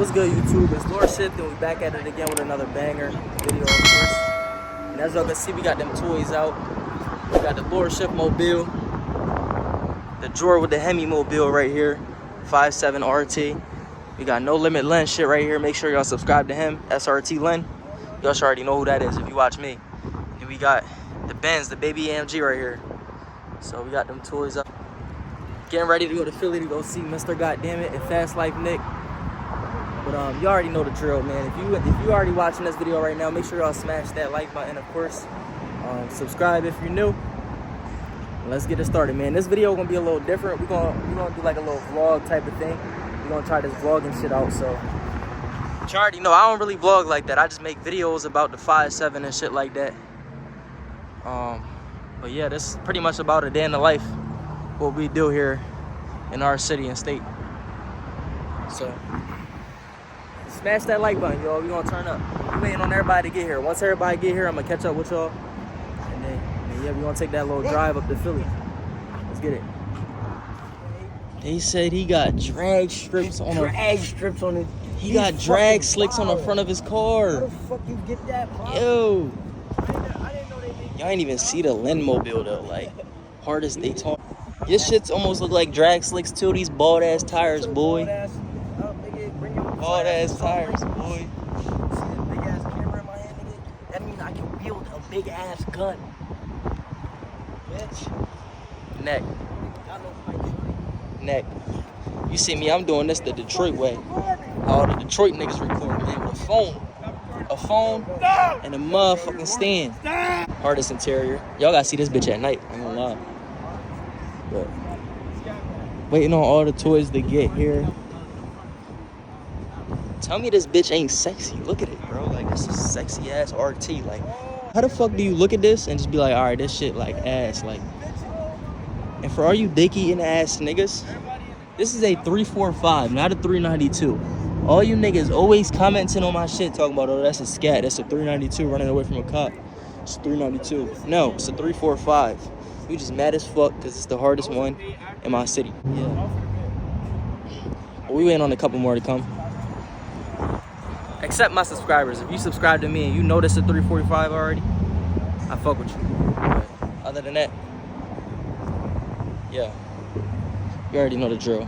What's good, YouTube? It's lorShift, and we back at it again with another banger video, of course. And as y'all can see, we got them toys out. We got the lorShift mobile, the drawer with the hemi mobile right here, 5.7 RT. We got No Limit Len shit right here. Make sure y'all subscribe to him, SRT Len. Y'all should already know who that is if you watch me. And we got the Benz, the baby AMG right here. So we got them toys up. Getting ready to go to Philly to go see Mr. Goddammit and Fast Life Nick. But you already know the drill, man. If you already watching this video right now, make sure y'all smash that like button, of course. Subscribe if you're new. Let's get it started, man. This video gonna be a little different. We're gonna do like a little vlog type of thing. We're gonna try this vlogging shit out. So you already know I don't really vlog like that. I just make videos about the 5.7 and shit like that. But yeah, this is pretty much about a day in the life, what we do here in our city and state. So smash that like button, y'all. We gonna turn up. We waiting on everybody to get here. Once everybody get here, I'm gonna catch up with y'all. And then yeah, we gonna take that little drive up to Philly. Let's get it. He said he got drag strips on it. He got drag slicks on the front of his car. How the fuck you get that, bro? Yo. Y'all ain't even see the Len mobile though. Like, hardest they talk. Your shits almost look like drag slicks too. These bald ass tires, boy. Bald ass tires, boy. See this big ass camera in my hand, nigga? That means I can wield a big ass gun. Bitch. Neck. You see me, I'm doing this the Detroit way. All the Detroit niggas record, man, with a phone. A phone and a motherfucking stand. Hardest interior. Y'all gotta see this bitch at night, I ain't gonna lie. But waiting on all the toys to get here. Tell me this bitch ain't sexy. Look at it, bro. Like, this is sexy ass RT. Like, how the fuck do you look at this and just be like, all right, this shit like ass. Like, and for all you dick eating ass niggas, this is a 345, not a 392. All you niggas always commenting on my shit talking about, oh, that's a scat. That's a 392 running away from a cop. It's 392. No, it's a 345. You just mad as fuck because it's the hardest one in my city. Yeah. But we waiting on a couple more to come. Except my subscribers. If you subscribe to me and you know this is a 345 already, I fuck with you. But other than that, yeah, you already know the drill.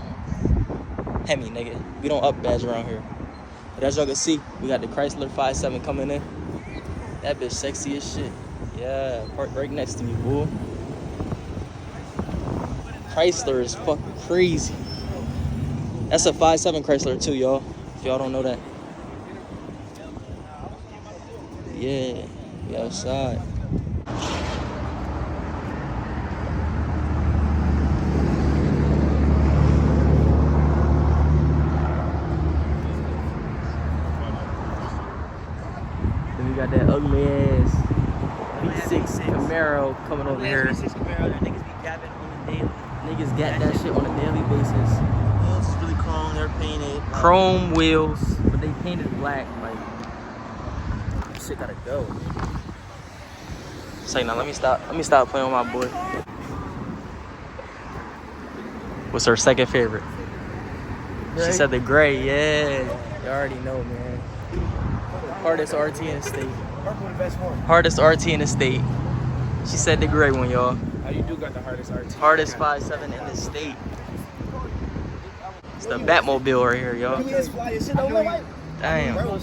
Hemi, nigga. We don't up badge around here. But as y'all can see, we got the Chrysler 5.7 coming in. That bitch sexy as shit. Yeah, parked right next to me, boo. Chrysler is fucking crazy. That's a 5.7 Chrysler too, y'all. If y'all don't know that. Yeah, we outside. Then we got that ugly ass V6 Camaro coming over here. V6 Camaro, that niggas be gapping on the daily. Niggas got that shit on a daily basis. Wheels is really chrome, they're painted. Chrome wheels, but they painted black. Like, shit gotta go. Say now, let me stop playing with my boy. What's her second favorite? Gray? She said the gray. Yeah, you already know, man. Hardest RT in the state. Purple the best one. Hardest RT in the state. She said the gray one, y'all. Oh, you do got the hardest RT. Hardest 5.7 in the state. It's the Batmobile right here, y'all. Damn. Bro,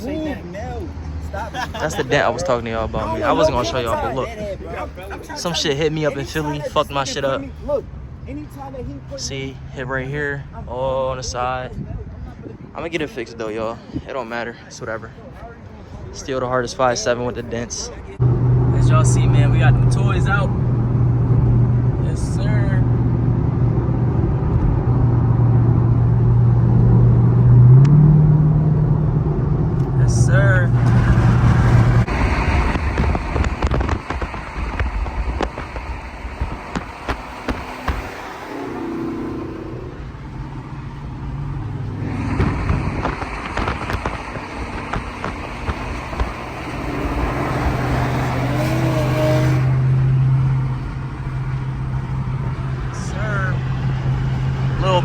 no. Stop. That's the dent I was talking to y'all about. Me. I wasn't gonna show y'all, but look. Some shit hit me up in Philly, fucked my shit up. See, hit right here, all on the side. I'm gonna get it fixed though, y'all. It don't matter, it's whatever. Still the hardest 5.7 with the dents. As y'all see, man, we got them toys out. Yes, sir. Yes, sir.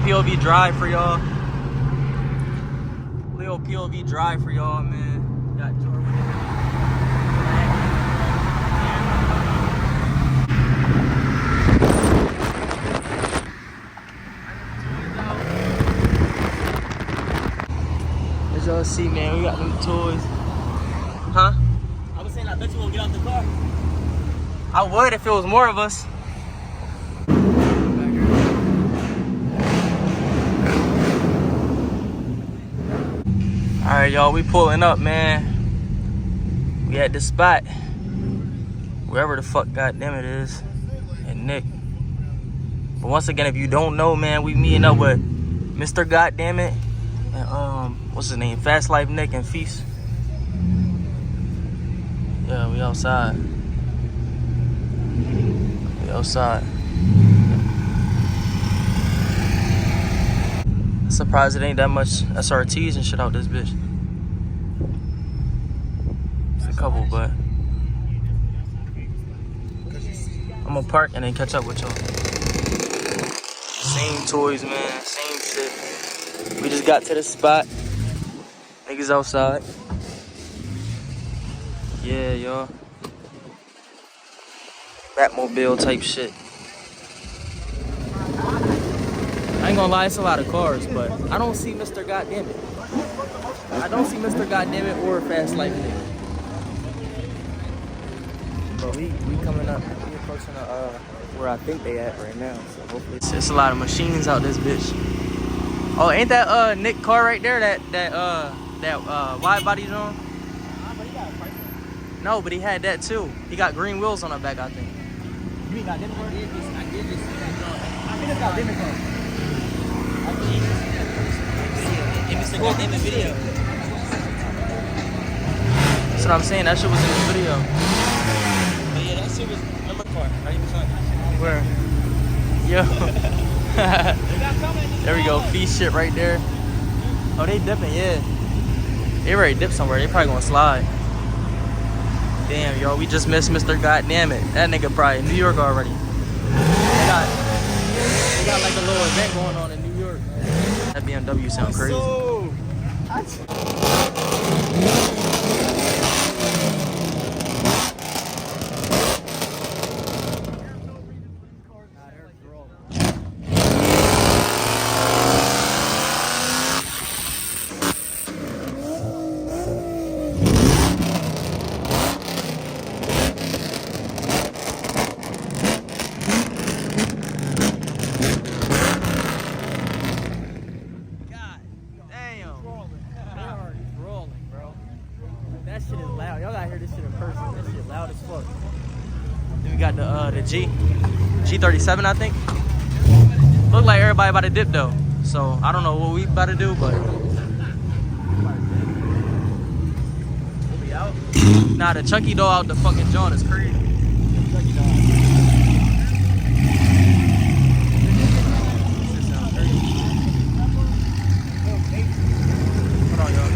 POV drive for y'all. little POV drive for y'all, man. Got Jordan with it. As y'all see, man, we got them toys. Huh? I was saying, I bet you won't get out the car. I would if it was more of us. Alright, y'all, we pulling up, man. We at the spot. Wherever the fuck goddamn it is. And Nick. But once again, if you don't know, man, we meeting up with Mr. Goddammit and what's his name? Fast Life Nick and Feast. Yeah, we outside. We outside. Surprised it ain't that much SRTs and shit out this bitch. It's a couple, but I'm gonna park and then catch up with y'all. Same toys, man. Same shit. We just got to the spot. Niggas outside. Yeah, y'all. Batmobile type shit. I ain't gonna lie, it's a lot of cars, but I don't see Mr. Goddammit. I don't see Mr. Goddammit or Fast Life Nick. But we coming up, we approaching where I think they at right now. So hopefully it's a lot of machines out this bitch. Oh, ain't that Nick car right there? That wide body on? No, but he had that too. He got green wheels on the back, I think. You mean Goddammit car? I did just see that car. I think it's Goddammit car. If it's a Goddammit video. That's what I'm saying. That shit was in the video. But yeah, that shit was number car. 90%. Where? Yo. There we go. Feast shit right there. Oh, they dipping, yeah. They ready to dip somewhere. They probably gonna slide. Damn, yo, we just missed Mr. Goddammit. That nigga probably in New York already. They got like a little event going on in New York. That BMW sound crazy. That shit is loud. Y'all gotta hear this shit in person. That shit loud as fuck. Then we got the G37, I think. Look like everybody about to dip though. So I don't know what we about to do, but we'll be out. Nah, the chunky dough out the fucking joint is crazy. Chunky dough. Hold on, y'all.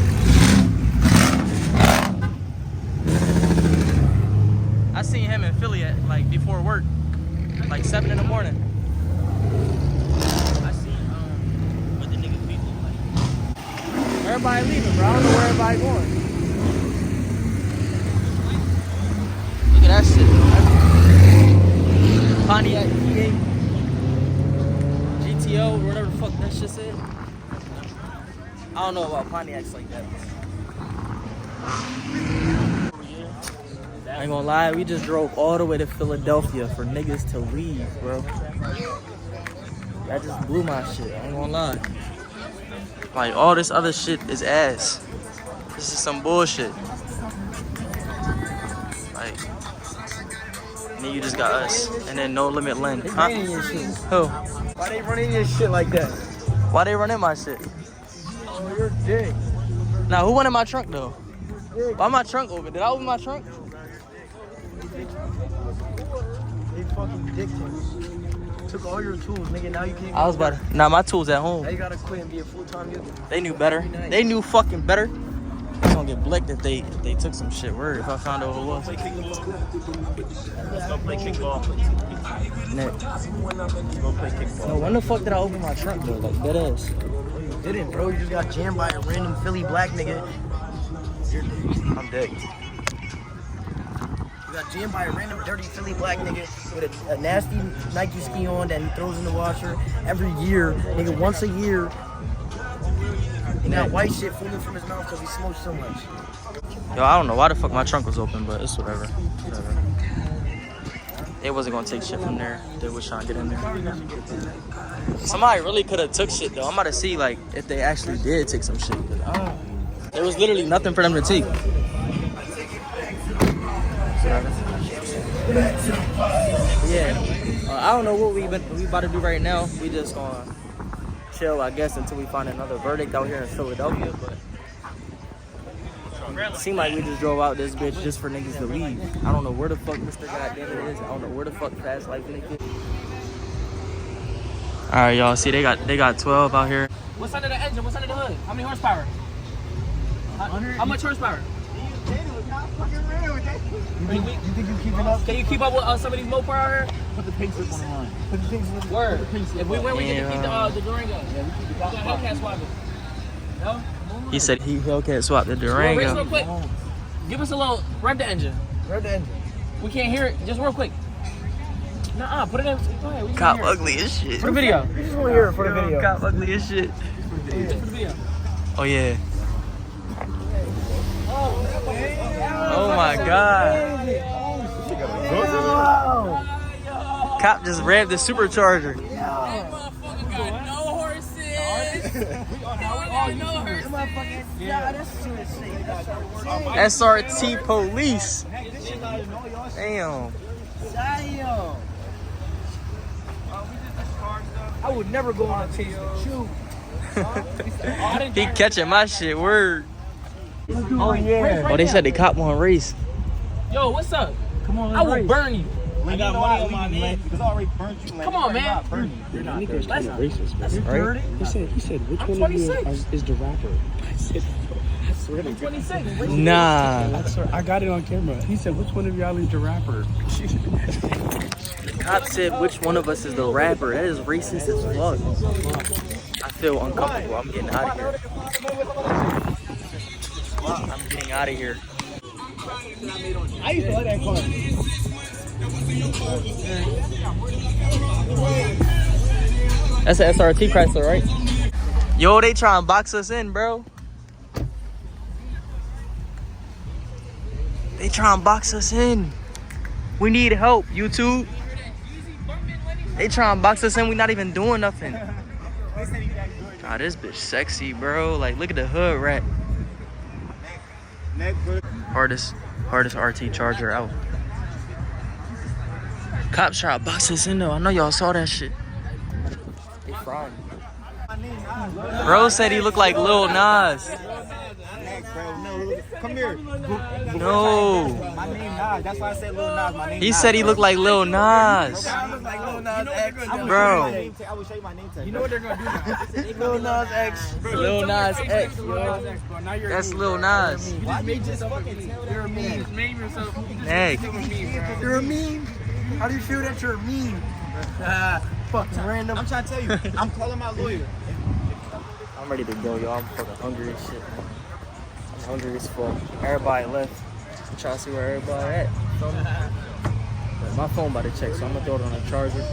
I seen him in Philly at like before work, like 7 in the morning. I seen what the niggas be look like. Everybody leaving, bro. I don't know where everybody going. Look at that shit. Pontiac V8, GTO, whatever the fuck that shit said. I don't know about Pontiacs like that. I ain't gonna lie, we just drove all the way to Philadelphia for niggas to leave, bro. That just blew my shit, I ain't gonna lie. Like, all this other shit is ass. This is some bullshit. Like, and then you just got us. And then No Limit Len. They Huh? running your shit. Who? Why they running your shit like that? Why they running my shit? Oh, you're dick. Now, who went in my trunk, though? Why my trunk open? Did I open my trunk? They fucking dick took all your tools, nigga. Now you can't. I was about to. Nah, my tools at home. Now you gotta quit and be a full-time user. They knew better. They knew fucking better. It's gonna get blicked if they took some shit. Word, if I found out who it was. Let's go play kickball. Nick. Let's go play kickball. No, when the fuck did I open my trunk though? Like, dead ass. Didn't, bro. You just got jammed by a random Philly black nigga. You're dead. I'm dead. You got jammed by a random dirty Philly black nigga with a nasty Nike ski on that he throws in the washer every year. Nigga, once a year. He got white shit falling from his mouth because he smokes so much. Yo, I don't know why the fuck my trunk was open, but it's whatever. They wasn't gonna take shit from there. They was trying to get in there. Somebody really could have took shit though. I'm about to see like if they actually did take some shit. There was literally nothing for them to take. Yeah, I don't know what we about to do right now. We just gonna chill, I guess, until we find another verdict out here in Philadelphia. But it seemed like we just drove out this bitch just for niggas to leave. I don't know where the fuck Mr. Goddamn it is. I don't know where the fuck Fast Life nigga. All right, y'all. See, they got 12 out here. What's under the engine? What's under the hood? How many horsepower? How much horsepower? You think you keeping up? Can you keep up with some of these Mopar out here? Put the pink slip on the line. Put the pink slip on the line. Word. If we win, we get to keep the Durango. Yeah, we keep the Hellcat swap it. No? He said he Hellcat swapped the Race Durango. real quick. Give us a little. Rev the engine. Rev the engine. We can't hear it. Just real quick. Nuh-uh. Put it in. Go ahead. Cop ugly as shit. For the video. We just want to hear it for the video. Cop ugly as shit. Just for the video. Oh yeah. Oh my god. Cop just revved the supercharger. That motherfucker got no horses. SRT police. Damn. I would never go on a chase with you. He catching my shit, word. Oh yeah. Oh, they said the cop won't race. Yo, what's up? Come on, I will burn you. I got money on my name because I already burnt you. Come on, man. You're not Let's racist, man. Right? He said, which I'm one 26. of you is the rapper? I said, I swear to God. 26. Nah. I swear, I got it on camera. He said, which one of y'all is the rapper? The cop said which one of us is the rapper. That is racist as fuck. I feel uncomfortable. I'm getting out of here. I'm getting out of here. I used to like that car. That's an SRT Chrysler, right? Yo, they trying to box us in, bro. They trying to box us in. We need help, YouTube. They trying to box us in. We not even doing nothing. Ah, this bitch sexy, bro. Like, look at the hood rack. Hardest RT Charger out. Cops try to box us in though. I know y'all saw that shit. They frying. Bro said he looked like Lil Nas. Come here. No. My name Nas. That's why I said Lil Nas. My name. He said he looked like Lil Nas. I look like Lil Nas X. Bro. I will show you my name tag. You know what they're gonna do now? Lil Nas X. Lil Nas X, yo. That's Lil Nas. Why you just fucking tell you're a meme? Hey. You're a meme? How do you feel that you're a meme? Fucking random. I'm trying to tell you. I'm calling my lawyer. I'm ready to go, y'all. I'm fucking hungry as shit. I'm hungry as fuck. Everybody left. I'm trying to see where everybody at. But my phone about to check, so I'm gonna throw it on a charger.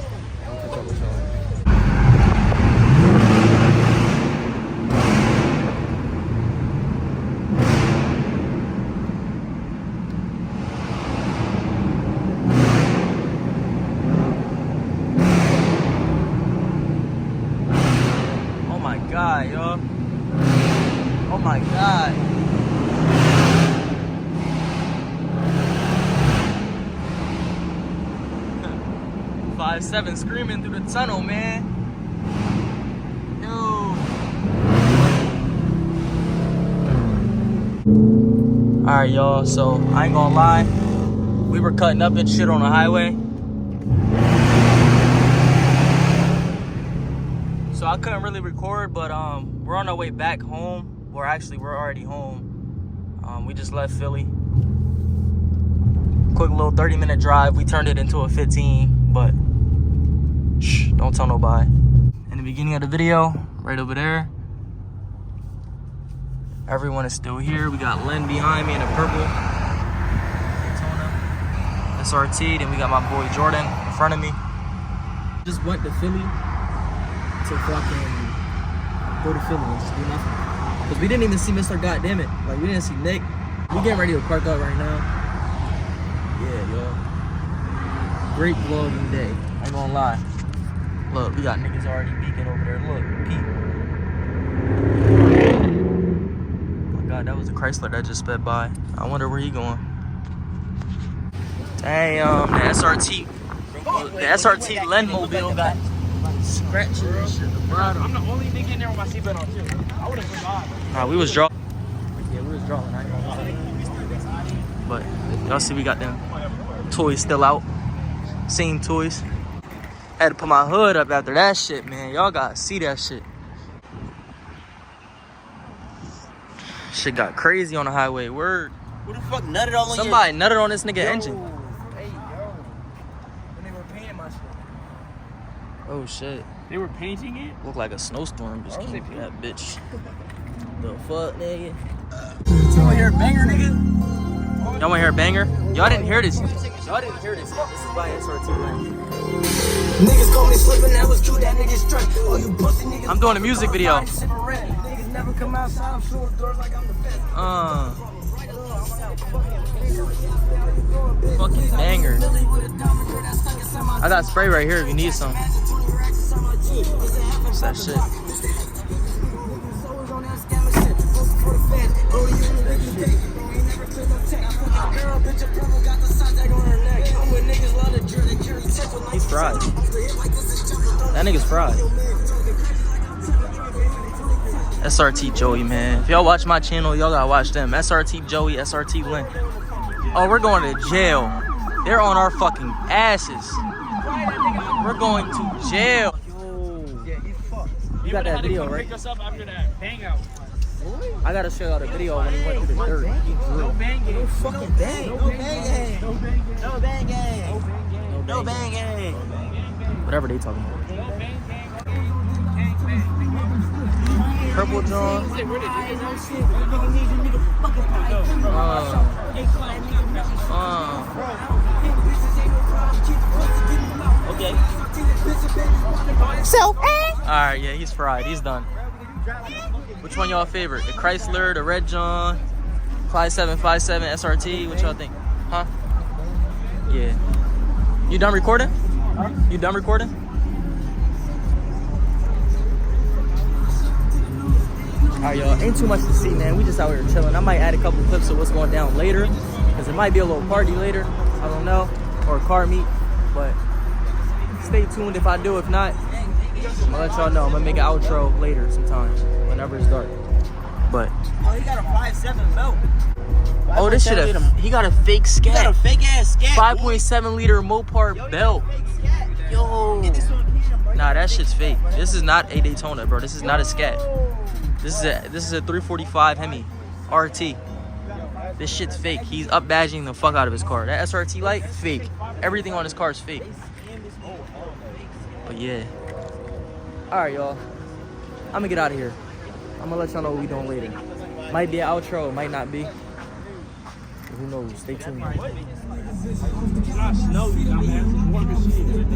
I'm gonna catch up with y'all. Oh my god, yo. Oh my god. 5'7" screaming through the tunnel, man. Yo. Alright, y'all, so I ain't gonna lie. We were cutting up and shit on the highway. So I couldn't really record, but we're on our way back home. Or actually, we're already home. We just left Philly. Quick little 30-minute drive. We turned it into a 15, but shh, don't tell nobody. In the beginning of the video, right over there, Everyone is still here. We got Len behind me in a purple Daytona SRT. Then we got my boy Jordan in front of me. Just went to Philly to fucking go to Philly and just do nothing. Because we didn't even see Mr. Goddammit. Like, we didn't see Nick. We getting ready to park up right now. Yeah, yo. Great vlogging day. I ain't gonna lie. Look, we got niggas already beaking over there. Look, Pete. Oh my God, that was a Chrysler that just sped by. I wonder where he going. Damn, the SRT Len Mobile got scratches and shit. I'm the only nigga in there with my seatbelt on too. I would have survived. Nah, we was drawing. Yeah, we was drawing. I ain't gonna lie. But y'all see we got them toys still out. Same toys. Had to put my hood up after that shit, man. Y'all gotta see that shit. Shit got crazy on the highway. Word. Who the fuck nutted all on Somebody nutted on this nigga engine. Hey, yo. When they were painting my shit. Oh shit. They were painting it? Looked like a snowstorm just came through that bitch. The fuck, nigga? You wanna hear a banger, nigga? Y'all wanna hear a banger? Y'all didn't hear this. Y'all didn't hear this yet. This is by SRT Len. Niggas call me slipping, that was true, that nigga straight. Oh, you pussy niggas. I'm doing a music video. Niggas never come outside, I'm shooting doors like I'm the best. Fucking banger. I got spray right here if you need some. What's that shit? He's fried. That nigga's fried. SRT Joey, man. If y'all watch my channel, y'all gotta watch them. SRT Joey, SRT Len. Oh, we're going to jail. They're on our fucking asses. We're going to jail. Yeah, he's fucked. You got that video, right? Pick us up after that hangout. I gotta show y'all the video when he went through the dirt. He drew. No bang gang. No fucking bang. No bang gang. No bang gang. No bang gang. No bang gang. No bang gang. Whatever they talking about. No bang gang. Gang bang. Purple John. Say, where did you Okay. So, Alright, yeah, he's fried. He's done. Which one y'all favorite? The Chrysler, the Red John, Clyde 757 SRT? What y'all think? Huh? Yeah. You done recording? You done recording? Alright, y'all. Ain't too much to see, man. We just out here chilling. I might add a couple clips of what's going down later, because it might be a little party later. I don't know. Or a car meet. But stay tuned if I do. If not, I'm gonna let y'all know. I'm gonna make an outro later sometime, whenever it's dark. But oh, he got a 5.7 belt. oh, this shit, he got a fake scat. He got a fake ass scat. 5.7 liter Mopar belt. Yo. Nah, that shit's fake. This is not a Daytona, bro. This is not a scat. This is a 345 Hemi RT. This shit's fake. He's up badging the fuck out of his car. That SRT light, fake. Everything on his car is fake. But yeah. Alright, y'all. I'm gonna get out of here. I'm gonna let y'all know what we doing later. Might be an outro, it might not be. Who knows? Stay tuned. War machine.